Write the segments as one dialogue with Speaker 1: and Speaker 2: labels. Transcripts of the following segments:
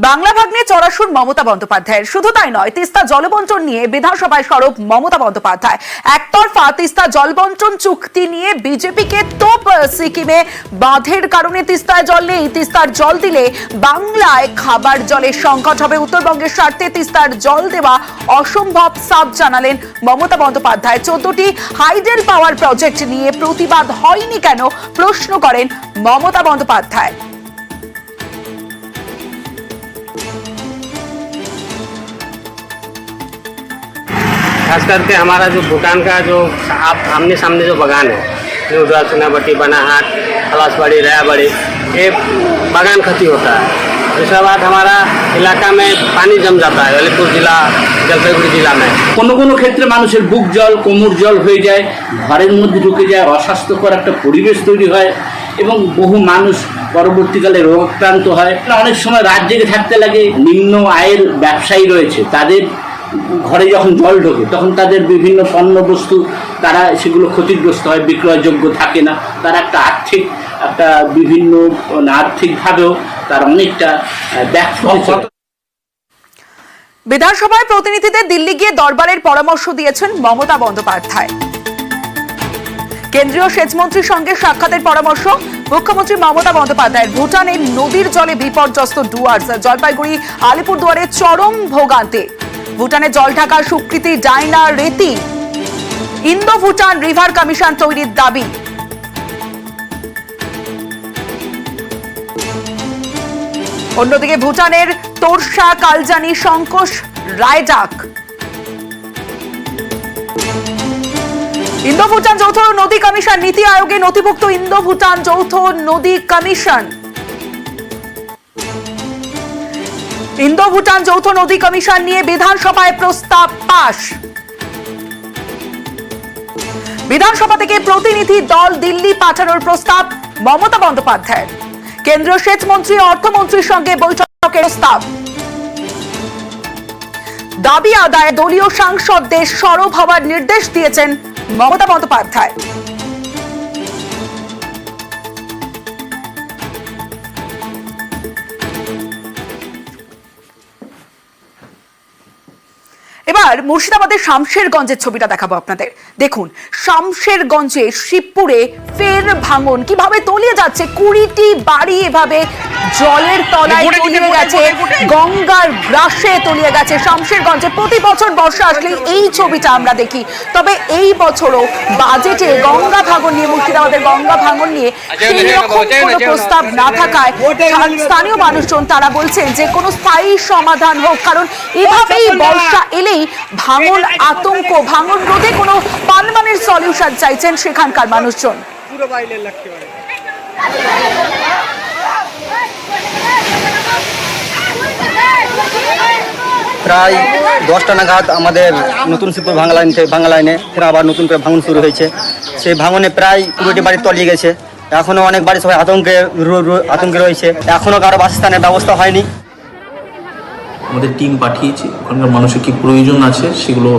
Speaker 1: বাংলা ভাগ্নে চড়াশুর মমতা বন্দ্যোপাধ্যায়ের। শুধু তাই নয়, তিস্তা জলবন্টন নিয়ে বিধানসভায় সরব মমতা বন্দ্যোপাধ্যায়। একতরফা তিস্তা জলবন্টন চুক্তি নিয়ে বিজেপিকে তোপ। সিকিমে বাঁধের কারণে তিস্তায় জল নেই, তিস্তার জল দিলে বাংলায় খাবার জলের সংকট হবে। উত্তরবঙ্গের স্বার্থে তিস্তার জল দেওয়া অসম্ভব সাফ জানালেন মমতা বন্দ্যোপাধ্যায়। 14টি হাইডেল পাওয়ার প্রজেক্ট নিয়ে প্রতিবাদ হয়নি কেন প্রশ্ন করেন মমতা বন্দ্যোপাধ্যায়।
Speaker 2: खास करके हमारा जो भूटान का जो आमने सामने जो बागान है, न्यूडा, चुनाभट्टी, बनाहाट, पलासबाड़ी, रयाबाड़ी, ये बागान क्षति होता है। इसके बाद हमारा इलाका में पानी जम जाता है, ललितपुर जिला, जलपाईगुड़ी जिला में।
Speaker 3: কোনো কোনো ক্ষেত্রে মানুষের বুক জল, কোমর জল হয়ে যায়, ঘরের মধ্যে ঢুকে যায়, অস্বাস্থ্যকর একটা পরিবেশ তৈরি হয় এবং বহু মানুষ পরবর্তীকালে রোগাক্রান্ত হয়। অনেক সময় রাত জেগে থাকতে লাগে। নিম্ন আয়ের ব্যবসায়ী রয়েছে, তাদের ঘরে যখন জল ঢোকে তখন তাদের বিভিন্ন পণ্য বস্তু তারা সেগুলো ক্ষতিগ্রস্ত হয়, বিক্রয়যোগ্য থাকে না। তারা একটা বিভিন্ন আর্থিকভাবেও তার অনেকটা ব্যর্থ হচ্ছে।
Speaker 1: বিধানসভায় প্রতিনিধিদের দিল্লি গিয়ে দরবারের পরামর্শ দিয়েছেন মমতা বন্দ্যোপাধ্যায়। কেন্দ্রীয় সেচমন্ত্রীর সঙ্গে সাক্ষাতের পরামর্শ মুখ্যমন্ত্রী মমতা বন্দ্যোপাধ্যায়ের। ভুটানের নদীর জলে বিপর্যস্ত ডুয়ার্স, জলপাইগুড়ি আলিপুরদুয়ারে চরম ভোগান্তি। ভুটানে জল ঢাকার স্বীকৃতি ডাইনা রেতি। ইন্দো ভুটান রিভার কমিশন তৈরির দাবি। অন্যদিকে ভুটানের তোরসা, কালজানি, সংকোশ, রায়ডাক। ইন্দো ভুটান যৌথ নদী কমিশন নীতি আয়োগে নথিভুক্ত ইন্দো ভুটান যৌথ নদী কমিশন। ইন্দো ভুটান যৌথ নদী কমিশন নিয়ে বিধানসভায় প্রস্তাব পাশ। বিধানসভা থেকে প্রতিনিধি দল দিল্লি পাঠানোর প্রস্তাব মমতা বন্দ্যোপাধ্যায়ের। কেন্দ্রীয় সেচ মন্ত্রী, অর্থমন্ত্রীর সঙ্গে বৈঠকের প্রস্তাব। দাবি আদায়ে দলীয় সাংসদদের সরব হওয়ার নির্দেশ দিয়েছেন মমতা বন্দ্যোপাধ্যায়। এবার মুর্শিদাবাদের শামশেরগঞ্জের ছবিটা দেখাবো আপনাদের। দেখুন, শামশেরগঞ্জে শিবপুরে ফের ভাঙন, কিভাবে তলিয়ে যাচ্ছে 20টি বাড়ি, এভাবে জলের তলায় তলিয়ে গেছে, গঙ্গার গ্রাসে তলিয়ে গেছে শামশেরগঞ্জে। প্রতি বছর বর্ষা আসলে এই ছবিটা আমরা দেখি, তবে এই বছরও বাজেটে গঙ্গা ভাঙন নিয়ে, মুর্শিদাবাদের গঙ্গা ভাঙন নিয়ে সেই রকম কোনো প্রস্তাব না থাকায় স্থানীয় মানুষজন তারা বলছেন যে কোনো স্থায়ী সমাধান হোক, কারণ এভাবেই বর্ষা এলেই ভাঙন আতঙ্ক, ভাঙন রোধে কোনো পার্মানেন্ট সলিউশন চাইছেন সেখানকার মানুষজন।
Speaker 4: প্রায় 10টা নাগাদ আমাদের নতুন শিবপুর ভাঙা লাইনে ফের আবার নতুন করে ভাঙন শুরু হয়েছে। সেই ভাঙনে প্রায় 20টি বাড়ি তলিয়ে গেছে। এখনও অনেক বাড়ি সবাই আতঙ্কে রয়েছে। এখনও কারো বাসস্থানের ব্যবস্থা হয়নি।
Speaker 5: আমাদের টিম পাঠিয়েছি, ওখানকার মানুষের কী প্রয়োজন আছে সেগুলো,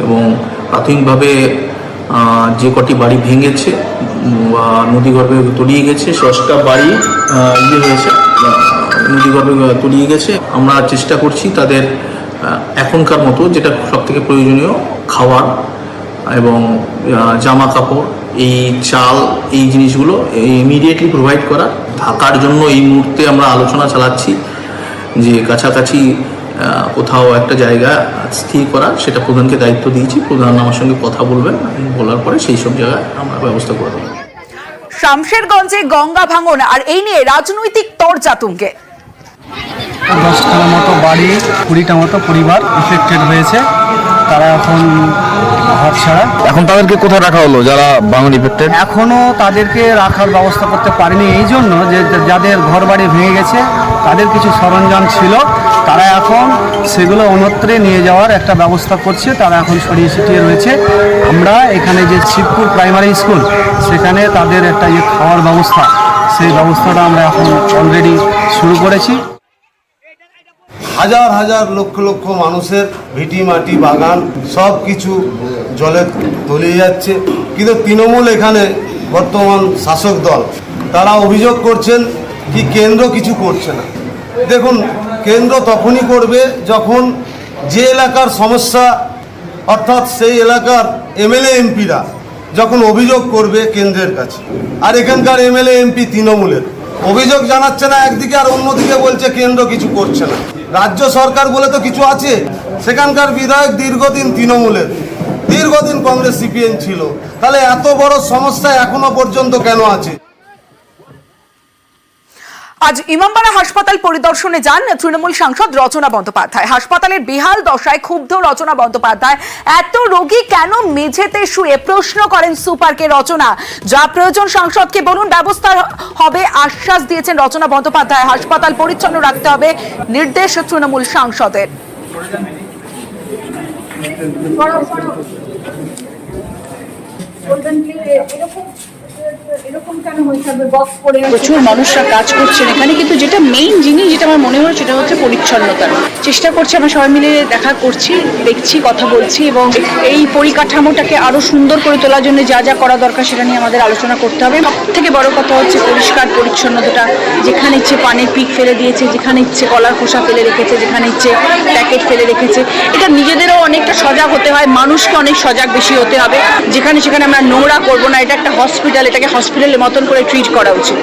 Speaker 5: এবং প্রাথমিকভাবে যে কটি বাড়ি ভেঙেছে বা নদীগর্ভে তলিয়ে গেছে, 10টা বাড়ি হয়েছে, নদীগর্ভে তলিয়ে গেছে। আমরা চেষ্টা করছি তাদের এখনকার মতো যেটা সবথেকে প্রয়োজনীয় খাবার এবং জামা কাপড়, এই চাল, এই জিনিসগুলো ইমিডিয়েটলি প্রোভাইড করা। থাকার জন্য এই মুহূর্তে আমরা আলোচনা চালাচ্ছি যে কাছাকাছি কোথাও একটা জায়গা স্থির করা, সেটা প্রধানকে দায়িত্ব দিয়েছি। প্রধান আমার সঙ্গে কথা বলবেন, বলার পরে সেই সব জায়গায় আমরা ব্যবস্থা করে দেবো।
Speaker 1: শামশেরগঞ্জে গঙ্গা ভাঙন আর এই নিয়ে রাজনৈতিক তরজা তুঙ্গে।
Speaker 6: 10টার মতো বাড়ি, 20টা মতো পরিবার এফেক্টেড হয়েছে। তারা এখন ঘর ছাড়া।
Speaker 7: এখন তাদেরকে কোথায় রাখা হলো যারা ভাঙন ইফেক্টেড?
Speaker 6: এখনো তাদেরকে রাখার ব্যবস্থা করতে পারেনি, এই জন্য যে যাদের ঘর বাড়ি ভেঙে গেছে তাদের কিছু সরঞ্জাম ছিল, তারা এখন সেগুলো অন্যত্রে নিয়ে যাওয়ার একটা ব্যবস্থা করছে। তারা এখন ছড়িয়ে ছিটিয়ে রয়েছে। আমরা এখানে যে শিবপুর প্রাইমারি স্কুল, সেখানে তাদের একটা খাওয়ার ব্যবস্থা, সেই ব্যবস্থাটা আমরা এখন অলরেডি শুরু করেছি।
Speaker 8: হাজার হাজার লক্ষ লক্ষ মানুষের ভিটি মাটি, বাগান সব কিছু জলে তলিয়ে যাচ্ছে। কিন্তু তৃণমূল এখানে বর্তমান শাসক দল, তারা অভিযোগ করছেন কি কেন্দ্র কিছু করছে না। দেখুন, কেন্দ্র তখনই করবে যখন যে এলাকার সমস্যা, অর্থাৎ সেই এলাকার এমএলএ এমপিরা যখন অভিযোগ করবে কেন্দ্রের কাছে। আর এখানকার এমএলএ এমপি তৃণমূলের অভিযোগ জানাচ্ছে না একদিকে, আর অন্যদিকে বলছে কেন্দ্র কিছু করছে না। রাজ্য সরকার বলে তো কিছু আছে। সেখানকার বিধায়ক দীর্ঘদিন তৃণমূলের, দীর্ঘদিন কংগ্রেস সিপিএম ছিল, তাহলে এত বড় সমস্যা এখনো পর্যন্ত কেন আছে?
Speaker 1: আজ ইমামবাড়া হাসপাতাল পরিদর্শনে যান তৃণমূল সাংসদ রচনা বন্দ্যোপাধ্যায়। হাসপাতালের বেহাল দশায় ক্ষুব্ধ রচনা বন্দ্যোপাধ্যায়। এত রোগী কেন মেঝেতে শুয়ে, প্রশ্ন করেন সুপারকে রচনা। যা প্রয়োজন সাংসদকে বলুন, ব্যবস্থা হবে আশ্বাস দিয়েছেন রচনা বন্দ্যোপাধ্যায়। হাসপাতাল পরিচ্ছন্ন রাখতে হবে নির্দেশ তৃণমূল সাংসদের।
Speaker 9: প্রচুর মানুষরা কাজ করছেন এখানে, কিন্তু যেটা মেইন জিনিস যেটা আমার মনে হয় সেটা হচ্ছে পরিচ্ছন্নতা। চেষ্টা করছি, আমরা সবাই মিলে দেখা করছি, দেখছি, কথা বলছি, এবং এই পরিকাঠামোটাকে আরো সুন্দর করে তোলার জন্য যা যা করা দরকার সেটা নিয়ে আমাদের আলোচনা করতে হবে। সব থেকে বড় কথা হচ্ছে পরিষ্কার পরিচ্ছন্নতাটা। যেখানে ইচ্ছে পানের পিক ফেলে দিয়েছে, যেখানে ইচ্ছে কলার খোসা ফেলে রেখেছে, যেখানে ইচ্ছে প্যাকেট ফেলে রেখেছে। এটা নিজেদেরও অনেকটা সজাগ হতে হয়, মানুষকে অনেক সজাগ বেশি হতে হবে। যেখানে সেখানে আমরা নোংরা করবো না। এটা একটা হসপিটাল, এটাকে হসপিটালের মতন করে ট্রিট করা উচিত।